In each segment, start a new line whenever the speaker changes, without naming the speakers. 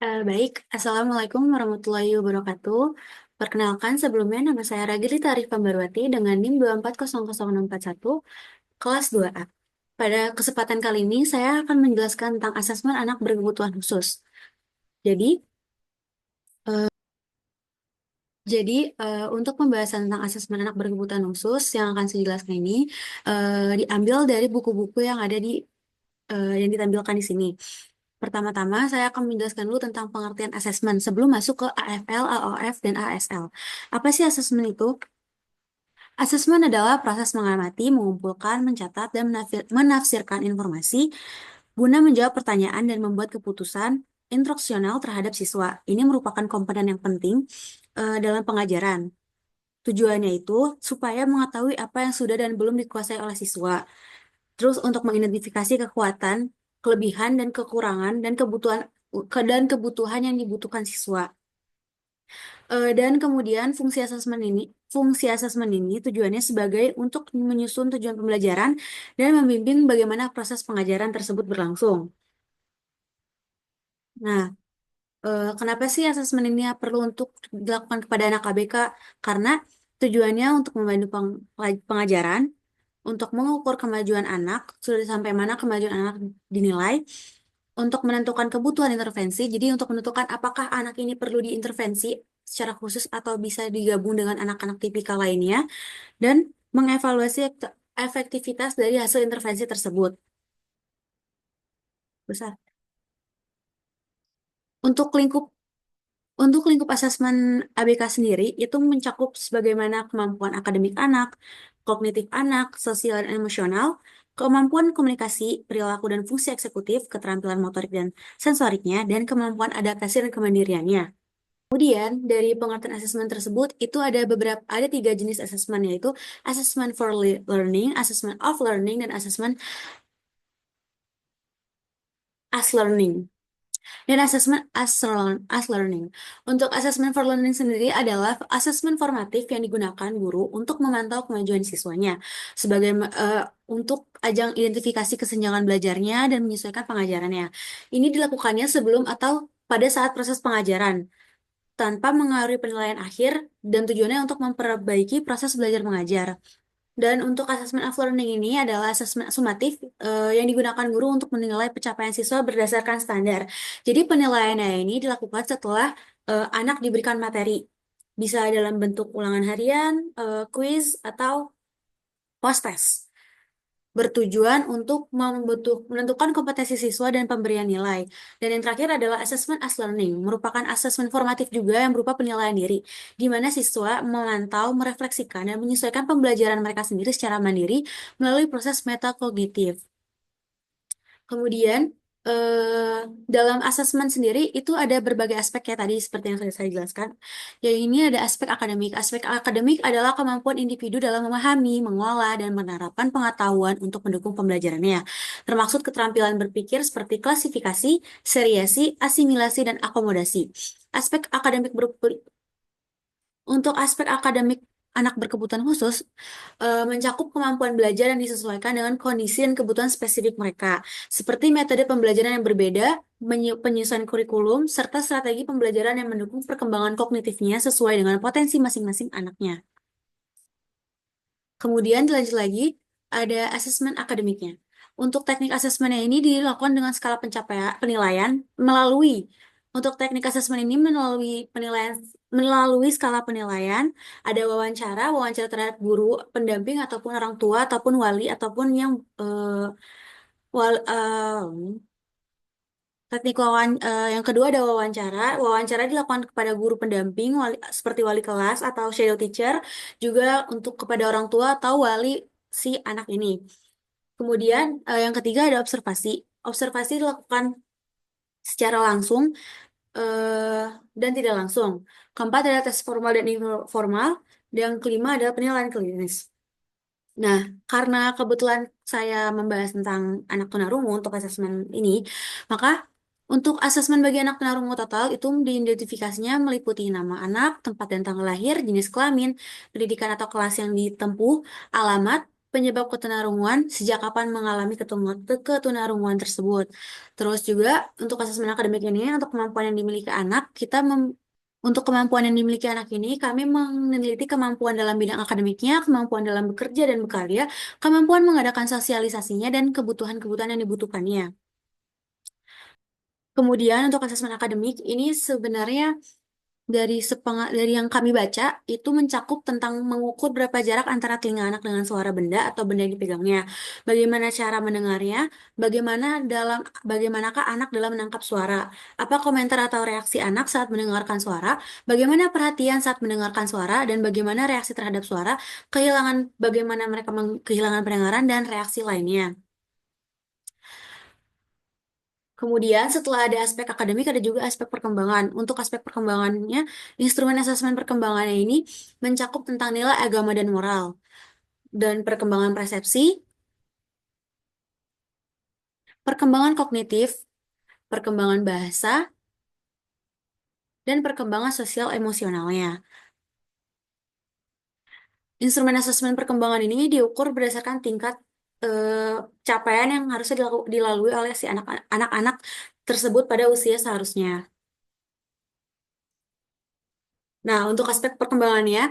Baik, Assalamualaikum warahmatullahi wabarakatuh. Perkenalkan, sebelumnya nama saya Ragili Tarif Pambarwati dengan NIM 2400641, kelas 2A. Pada kesempatan kali ini, saya akan menjelaskan tentang asesmen anak berkebutuhan khusus. Jadi, eh, untuk pembahasan tentang asesmen anak berkebutuhan khusus yang akan saya jelaskan ini diambil dari buku-buku yang ada yang ditampilkan di sini. Pertama-tama, saya akan menjelaskan dulu tentang pengertian asesmen sebelum masuk ke AFL, AOF, dan ASL. Apa sih asesmen itu? Asesmen adalah proses mengamati, mengumpulkan, mencatat, dan menafsirkan informasi guna menjawab pertanyaan dan membuat keputusan instruksional terhadap siswa. Ini merupakan komponen yang penting dalam pengajaran. Tujuannya itu supaya mengetahui apa yang sudah dan belum dikuasai oleh siswa. Terus untuk mengidentifikasi kekuatan, kelebihan dan kekurangan dan kebutuhan yang dibutuhkan siswa. Dan kemudian fungsi asesmen ini tujuannya sebagai untuk menyusun tujuan pembelajaran dan membimbing bagaimana proses pengajaran tersebut berlangsung. Nah, kenapa sih asesmen ini perlu untuk dilakukan kepada anak ABK? Karena tujuannya untuk membantu pengajaran, untuk mengukur kemajuan anak, sudah sampai mana kemajuan anak dinilai, untuk menentukan kebutuhan intervensi, jadi untuk menentukan apakah anak ini perlu diintervensi secara khusus atau bisa digabung dengan anak-anak tipikal lainnya, dan mengevaluasi efektivitas dari hasil intervensi tersebut. Besar. Untuk lingkup Untuk lingkup asesmen ABK sendiri, itu mencakup sebagaimana kemampuan akademik anak, kognitif anak, sosial dan emosional, kemampuan komunikasi, perilaku dan fungsi eksekutif, keterampilan motorik dan sensoriknya, dan kemampuan adaptasi dan kemandiriannya. Kemudian, dari pengertian asesmen tersebut, itu ada tiga jenis asesmen, yaitu asesmen for learning, asesmen of learning, dan asesmen as learning. Dan asesmen as learning. Untuk asesmen for learning sendiri adalah asesmen formatif yang digunakan guru untuk memantau kemajuan siswanya sebagai untuk ajang identifikasi kesenjangan belajarnya dan menyesuaikan pengajarannya. Ini dilakukannya sebelum atau pada saat proses pengajaran tanpa mengaruhi penilaian akhir dan tujuannya untuk memperbaiki proses belajar mengajar. Dan untuk asesmen of learning ini adalah asesmen sumatif yang digunakan guru untuk menilai pencapaian siswa berdasarkan standar. Jadi penilaiannya ini dilakukan setelah anak diberikan materi. Bisa dalam bentuk ulangan harian, quiz, atau post-test. Bertujuan untuk menentukan kompetensi siswa dan pemberian nilai. Dan yang terakhir adalah asesmen as learning, merupakan asesmen formatif juga yang berupa penilaian diri, di mana siswa memantau, merefleksikan, dan menyesuaikan pembelajaran mereka sendiri secara mandiri melalui proses metakognitif. Kemudian, dalam asesmen sendiri itu ada berbagai aspek ya tadi seperti yang sudah saya jelaskan. Yang ini ada aspek akademik. Aspek akademik adalah kemampuan individu dalam memahami, mengolah, dan menerapkan pengetahuan untuk mendukung pembelajarannya. Termaksud keterampilan berpikir seperti klasifikasi, seriasi, asimilasi, dan akomodasi. Aspek akademik Untuk aspek akademik anak berkebutuhan khusus, mencakup kemampuan belajar yang disesuaikan dengan kondisi dan kebutuhan spesifik mereka, seperti metode pembelajaran yang berbeda, penyesuaian kurikulum, serta strategi pembelajaran yang mendukung perkembangan kognitifnya sesuai dengan potensi masing-masing anaknya. Kemudian dilanjut lagi, ada asesmen akademiknya. Untuk teknik asesmennya ini dilakukan dengan skala penilaian untuk teknik asesmen ini melalui skala penilaian, ada wawancara terhadap guru, pendamping ataupun orang tua ataupun wali ataupun yang wal, yang kedua ada wawancara. Wawancara dilakukan kepada guru pendamping, seperti wali kelas atau shadow teacher, juga untuk kepada orang tua atau wali si anak ini. Kemudian yang ketiga ada observasi. Observasi dilakukan secara langsung eh, dan tidak langsung. Keempat adalah tes formal dan informal. Dan yang kelima adalah penilaian klinis. Nah, karena kebetulan saya membahas tentang anak tunarungu untuk asesmen ini, maka untuk asesmen bagi anak tunarungu total itu diidentifikasinya meliputi nama anak, tempat dan tanggal lahir, jenis kelamin, pendidikan atau kelas yang ditempuh, alamat, penyebab ketunarunguan, sejak kapan mengalami ketunarunguan tersebut. Terus juga untuk asesmen akademik ini, untuk kemampuan yang dimiliki anak, untuk kemampuan yang dimiliki anak ini, kami meneliti kemampuan dalam bidang akademiknya, kemampuan dalam bekerja dan bekarya, kemampuan mengadakan sosialisasinya, dan kebutuhan-kebutuhan yang dibutuhkannya. Kemudian untuk asesmen akademik ini sebenarnya dari yang kami baca itu mencakup tentang mengukur berapa jarak antara telinga anak dengan suara benda atau benda yang dipegangnya, bagaimana cara mendengarnya, bagaimanakah anak dalam menangkap suara, apa komentar atau reaksi anak saat mendengarkan suara, bagaimana perhatian saat mendengarkan suara, dan bagaimana reaksi terhadap suara, bagaimana mereka kehilangan pendengaran dan reaksi lainnya. Kemudian setelah ada aspek akademik, ada juga aspek perkembangan. Untuk aspek perkembangannya, instrumen asesmen perkembangannya ini mencakup tentang nilai agama dan moral, dan perkembangan persepsi, perkembangan kognitif, perkembangan bahasa, dan perkembangan sosial emosionalnya. Instrumen asesmen perkembangan ini diukur berdasarkan tingkat capaian yang harusnya dilalui oleh si anak-anak tersebut pada usia seharusnya. Nah, untuk aspek perkembangannya,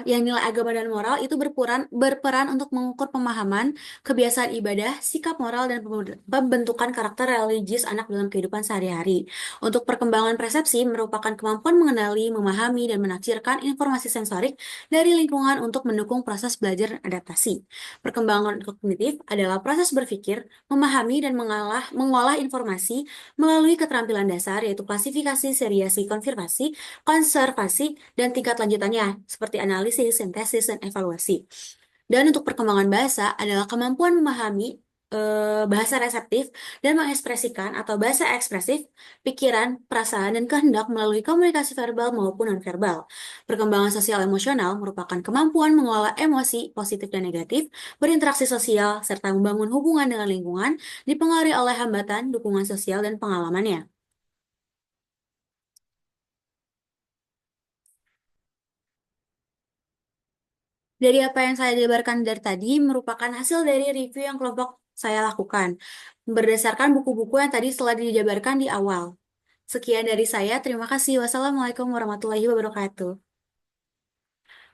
yang nilai agama dan moral itu berperan untuk mengukur pemahaman, kebiasaan ibadah, sikap moral, dan pembentukan karakter religius anak dalam kehidupan sehari-hari. Untuk perkembangan persepsi merupakan kemampuan mengenali, memahami, dan menafsirkan informasi sensorik dari lingkungan untuk mendukung proses belajar dan adaptasi. Perkembangan kognitif adalah proses berpikir, memahami, dan mengolah informasi melalui keterampilan dasar, yaitu klasifikasi, seriasi, konservasi, dan tingkat lanjutannya, seperti analisis, sintesis, dan evaluasi. Dan untuk perkembangan bahasa adalah kemampuan memahami bahasa reseptif dan mengekspresikan atau bahasa ekspresif, pikiran, perasaan, dan kehendak melalui komunikasi verbal maupun nonverbal. Perkembangan sosial emosional merupakan kemampuan mengolah emosi positif dan negatif, berinteraksi sosial, serta membangun hubungan dengan lingkungan, dipengaruhi oleh hambatan, dukungan sosial, dan pengalamannya. Dari apa yang saya jabarkan dari tadi merupakan hasil dari review yang kelompok saya lakukan berdasarkan buku-buku yang tadi telah dijabarkan di awal. Sekian dari saya, terima kasih. Wassalamualaikum warahmatullahi wabarakatuh.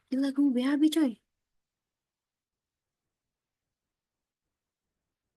Gila, gue BAB coy.